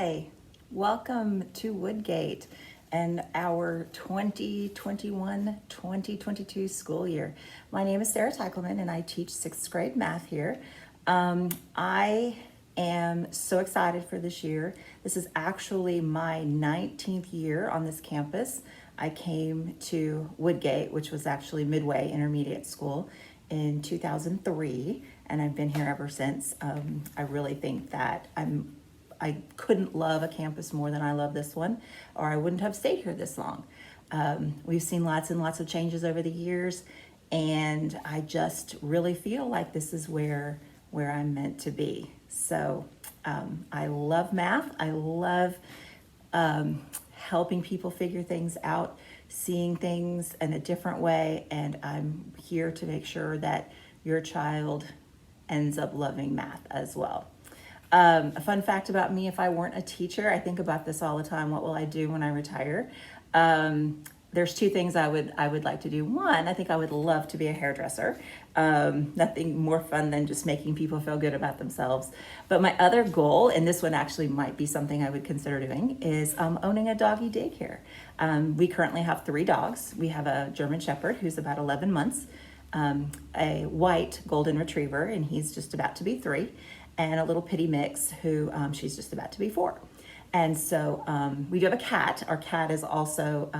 Hi, welcome to Woodgate and our 2021-2022 school year. My name is Sara Teichelmann and I teach 6th grade math here. I am so excited for this year. This is actually my 19th year on this campus. I came to Woodgate, which was actually Midway Intermediate School, in 2003, and I've been here ever since. I really think that I couldn't love a campus more than I love this one, or I wouldn't have stayed here this long. We've seen lots and lots of changes over the years, and I just really feel like this is where I'm meant to be. So I love math. I love helping people figure things out, seeing things in a different way, and I'm here to make sure that your child ends up loving math as well. A fun fact about me, if I weren't a teacher, I think about this all the time. What will I do when I retire? There's two things I would like to do. One, I think I would love to be a hairdresser. Nothing more fun than just making people feel good about themselves. But my other goal, and this one actually might be something I would consider doing, is owning a doggy daycare. We currently have 3 dogs. We have a German Shepherd who's about 11 months, a white golden retriever, and he's just about to be 3, and a little pitty mix who she's just about to be 4. And so we do have a cat. Our cat is also,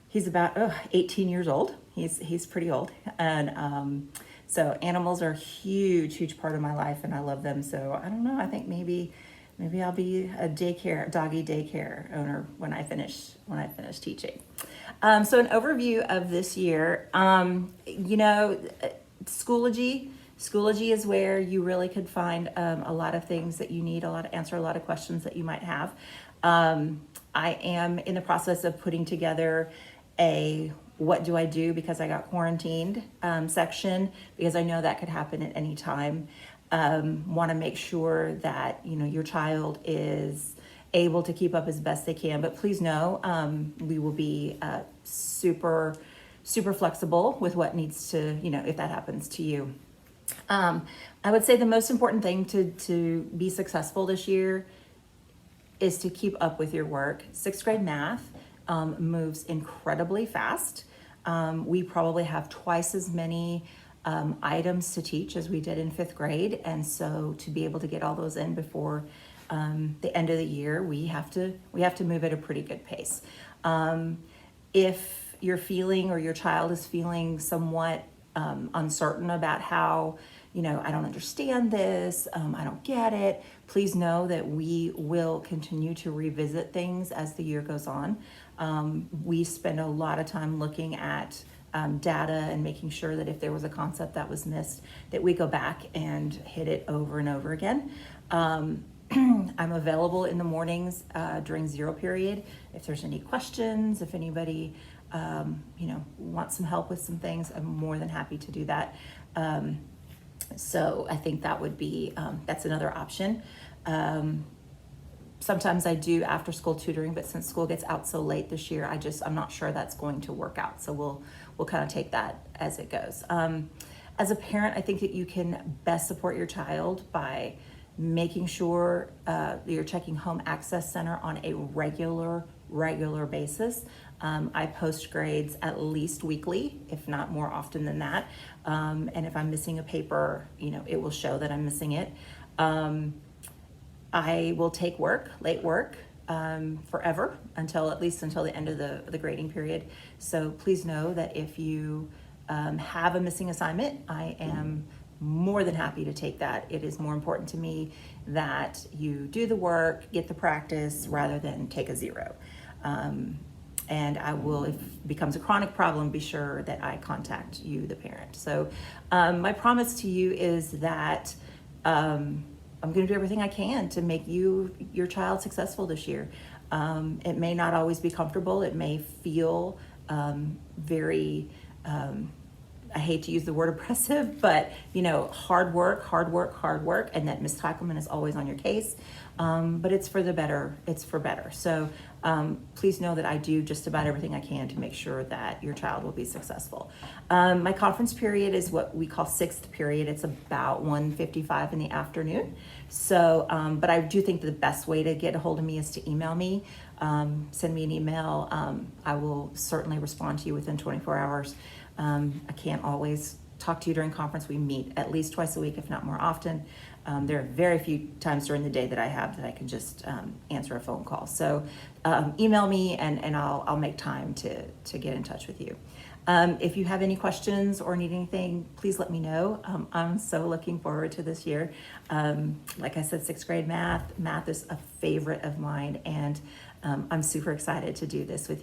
he's about 18 years old. He's pretty old. And so animals are a huge part of my life, and I love them. So I don't know, I think maybe I'll be a doggy daycare owner when I finish teaching. So an overview of this year, Schoology is where you really could find a lot of things that you need, answer a lot of questions that you might have. I am in the process of putting together a what do I do because I got quarantined section, because I know that could happen at any time. Want to make sure that your child is able to keep up as best they can, but please know we will be super flexible with what needs to, if that happens to you. I would say the most important thing to be successful this year is to keep up with your work. 6th grade math moves incredibly fast. We probably have twice as many items to teach as we did in 5th grade. And so to be able to get all those in before the end of the year, we have to move at a pretty good pace. If you're feeling, or your child is feeling, somewhat uncertain about how, I don't understand this, I don't get it, please know that we will continue to revisit things as the year goes on. We spend a lot of time looking at data and making sure that if there was a concept that was missed, that we go back and hit it over and over again. I'm available in the mornings during 0 period. If there's any questions, if anybody want some help with some things, I'm more than happy to do that. So I think that would be, that's another option. Sometimes I do after school tutoring, but since school gets out so late this year, I'm not sure that's going to work out. So we'll kind of take that as it goes. As a parent, I think that you can best support your child by making sure you're checking Home Access Center on a regular basis. I post grades at least weekly, if not more often than that. And if I'm missing a paper, it will show that I'm missing it. I will take late work, forever, at least until the end of the grading period. So please know that if you have a missing assignment, I am more than happy to take that. It is more important to me that you do the work, get the practice, rather than take a 0. And I will, if it becomes a chronic problem, be sure that I contact you, the parent. So my promise to you is that I'm going to do everything I can to make your child successful this year. It may not always be comfortable. It may feel very, I hate to use the word oppressive, but hard work, and that Ms. Teichelmann is always on your case. But it's for the better. It's for better. So please know that I do just about everything I can to make sure that your child will be successful. My conference period is what we call sixth period. It's about 1:55 in the afternoon. So, but I do think the best way to get a hold of me is to email me. Send me an email. I will certainly respond to you within 24 hours. I can't always talk to you during conference. We meet at least twice a week, if not more often. There are very few times during the day that I have that I can just answer a phone call. So email me and I'll make time to get in touch with you. If you have any questions or need anything, please let me know. I'm so looking forward to this year. Like I said, sixth grade math is a favorite of mine, and I'm super excited to do this with you.